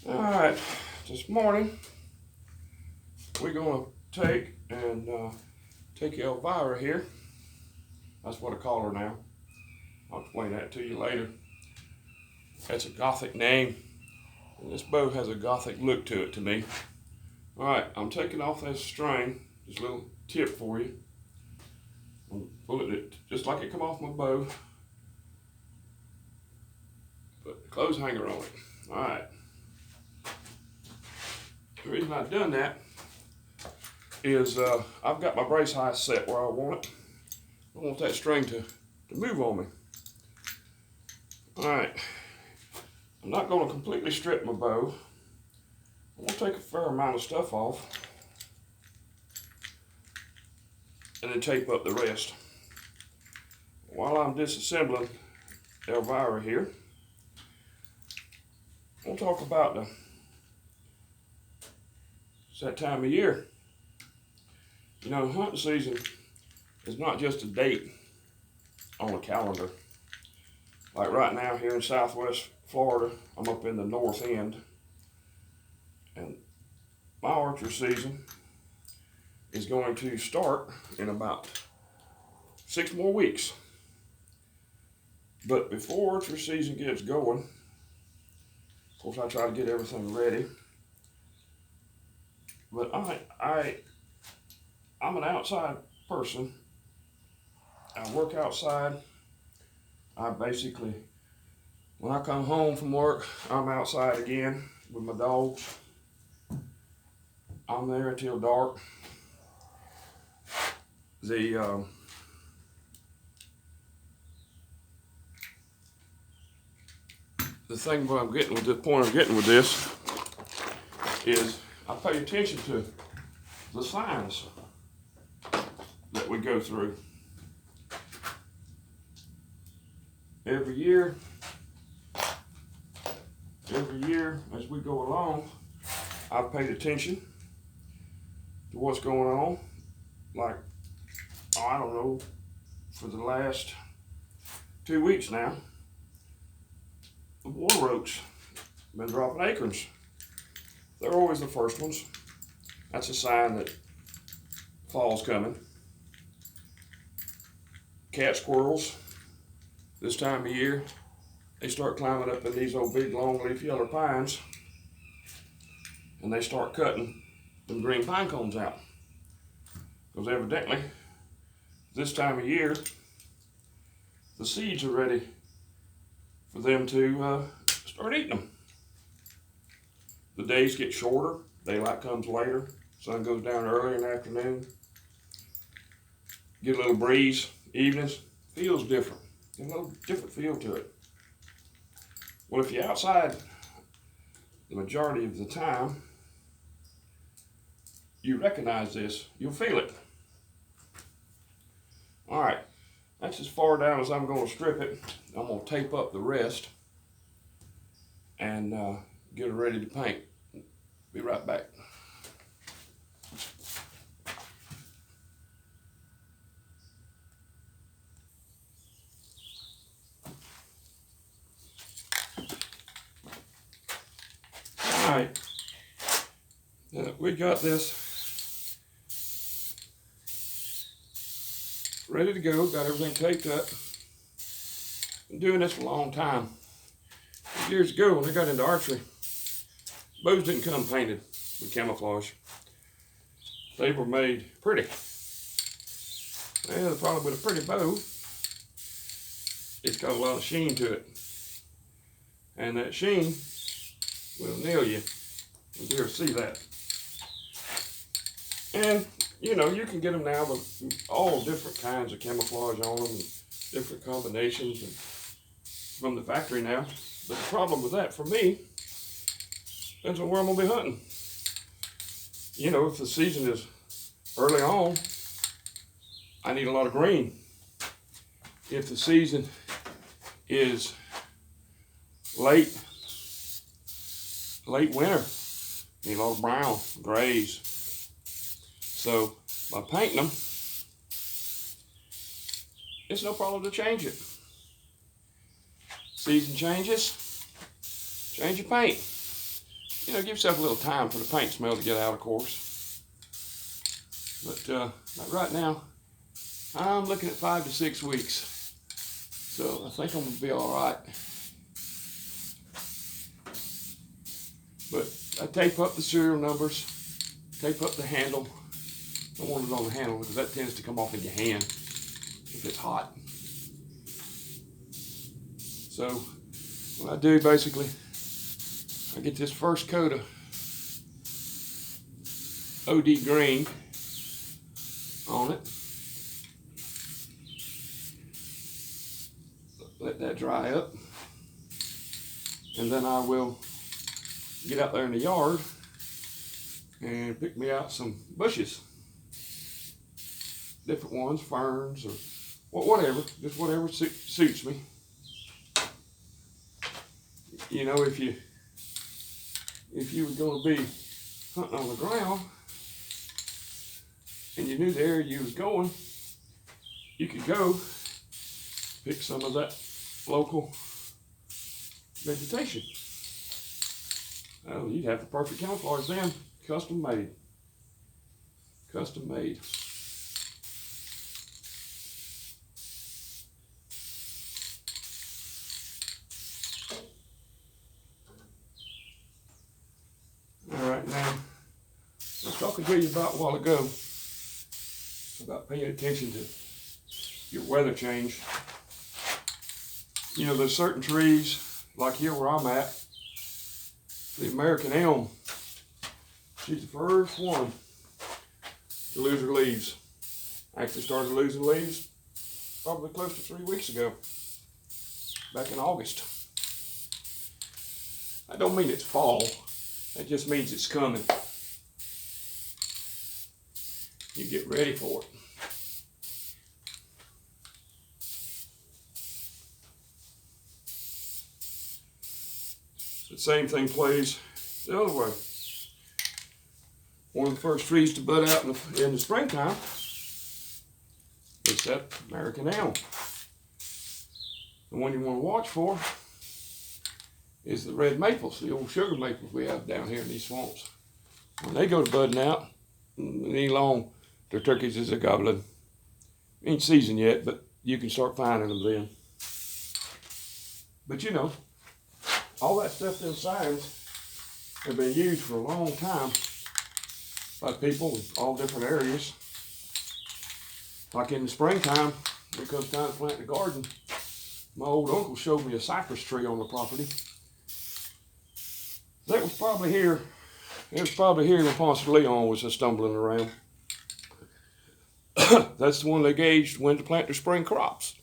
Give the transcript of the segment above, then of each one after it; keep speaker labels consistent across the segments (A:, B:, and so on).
A: Alright, this morning we're going to take Elvira here. That's what I call her now. I'll explain that to you later. That's a gothic name, and this bow has a gothic look to it to me. Alright, I'm taking off this string, this little tip for you. I'm pulling it just like it come off my bow. Put the clothes hanger on it. Alright. The reason I've done that is I've got my brace height set where I want it. I want that string to move on me. Alright, I'm not going to completely strip my bow. I'm going to take a fair amount of stuff off and then tape up the rest. While I'm disassembling Elvira here, we'll talk about it's that time of year. You know, hunting season is not just a date on a calendar. Like right now here in Southwest Florida, I'm up in the north end, and my archery season is going to start in about 6 more weeks. But before archery season gets going, of course I try to get everything ready. But I'm an outside person. I work outside. I basically, when I come home from work, I'm outside again with my dogs. I'm there until dark. The thing what I'm getting with the point I'm getting with this is I pay attention to the signs that we go through. Every year as we go along, I've paid attention to what's going on. Like, I don't know, for the last 2 weeks now, the water roach been dropping acorns. They're always the first ones. That's a sign that fall's coming. Cat squirrels, this time of year, they start climbing up in these old big long leaf yellow pines, and they start cutting them green pine cones out. Because evidently, this time of year, the seeds are ready for them to start eating them. The days get shorter, daylight comes later, sun goes down early in the afternoon. Get a little breeze, evenings, feels different. Get a little different feel to it. Well, if you're outside the majority of the time, you recognize this, you'll feel it. All right, that's as far down as I'm going to strip it. I'm going to tape up the rest and get it ready to paint. Be right back. All right, we got this ready to go. Got everything taped up. Been doing this for a long time. Years ago, when I got into archery, bows didn't come painted with camouflage. They were made pretty. And the problem with a pretty bow, it's got a lot of sheen to it. And that sheen will nail you. You dare see that. And, you know, you can get them now with all different kinds of camouflage on them, and different combinations from the factory now. But the problem with that, for me, depends on where I'm going to be hunting. You know, if the season is early on, I need a lot of green. If the season is late winter, I need a lot of brown, grays. So by painting them, it's no problem to change it. Season changes, change your paint. give yourself a little time for the paint smell to get out, of course. But right now, I'm looking at 5 to 6 weeks. So I think I'm gonna be all right. But I tape up the serial numbers, tape up the handle. I don't want it on the handle because that tends to come off in your hand if it's hot. So what I do basically, I get this first coat of OD green on it. Let that dry up. And then I will get out there in the yard and pick me out some bushes. Different ones, ferns or whatever, just whatever suits me. If you were going to be hunting on the ground and you knew the area you was going, you could go pick some of that local vegetation. Oh, you'd have the perfect camouflage then, custom made. Custom made. All right, now, I was talking to you about a while ago about paying attention to your weather change. There's certain trees, like here where I'm at, the American elm, she's the first one to lose her leaves. Actually started losing leaves probably close to 3 weeks ago, back in August. I don't mean it's fall, that just means it's coming. You get ready for it. The same thing plays the other way. One of the first trees to bud out in the springtime is that American elm. The one you want to watch for is the red maples, the old sugar maples we have down here in these swamps. When they go to budding out, any long, their turkeys is a gobbling. Ain't seasoned yet, but you can start finding them then. But all that stuff, those signs, have been used for a long time by people in all different areas. Like in the springtime, when it comes time to plant the garden, my old uncle showed me a cypress tree on the property. That was probably here. It was probably here when Ponce de Leon was just stumbling around. That's the one they gauged when to plant their spring crops.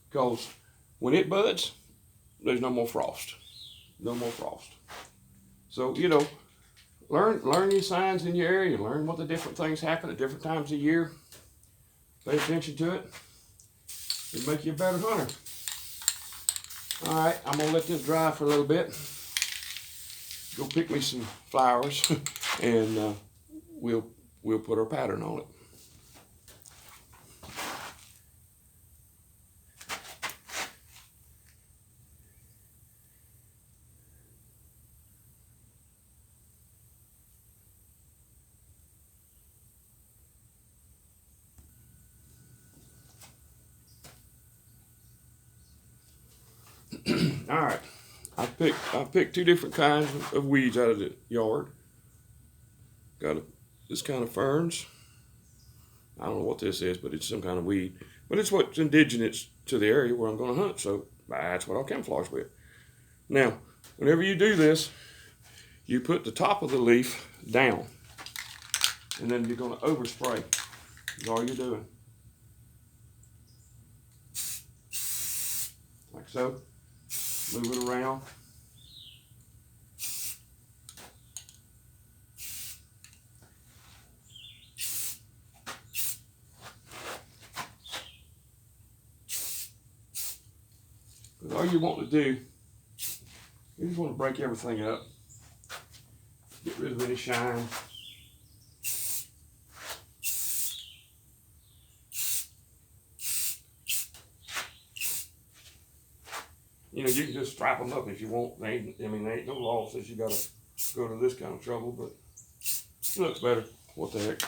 A: Because when it buds, there's no more frost. No more frost. So, learn your signs in your area. Learn what the different things happen at different times of year. Pay attention to it. It'll make you a better hunter. All right, I'm going to let this dry for a little bit. Go pick me some flowers and we'll put our pattern on it. All right, I picked 2 different kinds of weeds out of the yard. Got this kind of ferns. I don't know what this is, but it's some kind of weed. But it's what's indigenous to the area where I'm going to hunt, so that's what I'll camouflage with. Now, whenever you do this, you put the top of the leaf down, and then you're going to overspray. That's all you're doing. Like so. Move it around. Because all you want to do, you just want to break everything up. Get rid of any shine. You can just strap them up if you want. There ain't no law says you gotta go to this kind of trouble, but it looks better. What the heck?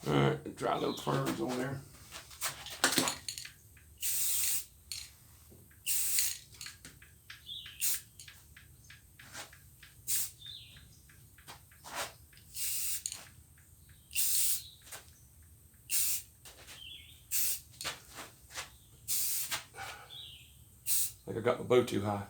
A: Alright, try those ferns on there. I think I got my bow too high.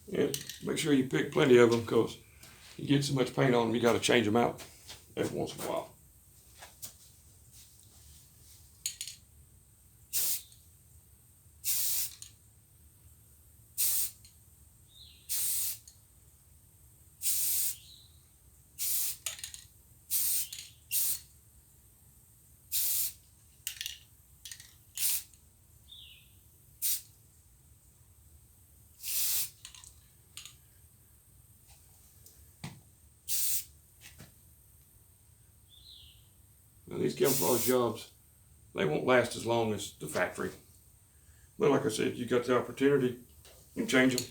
A: And make sure you pick plenty of them, because you get so much paint on them, you got to change them out every once in a while. Now these camouflage jobs, they won't last as long as the factory. But like I said, you got the opportunity, you can change them.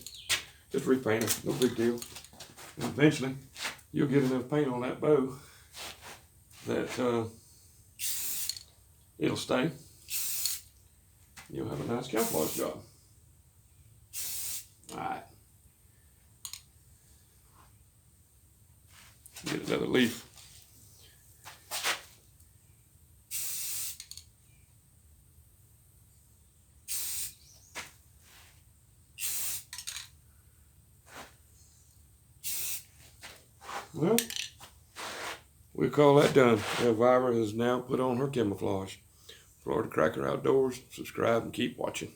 A: Just repaint them, no big deal. And eventually, you'll get enough paint on that bow that it'll stay. You'll have a nice camouflage job. Alright. Get another leaf. Well, we call that done. Elvira has now put on her camouflage. Florida Cracker Outdoors. Subscribe and keep watching.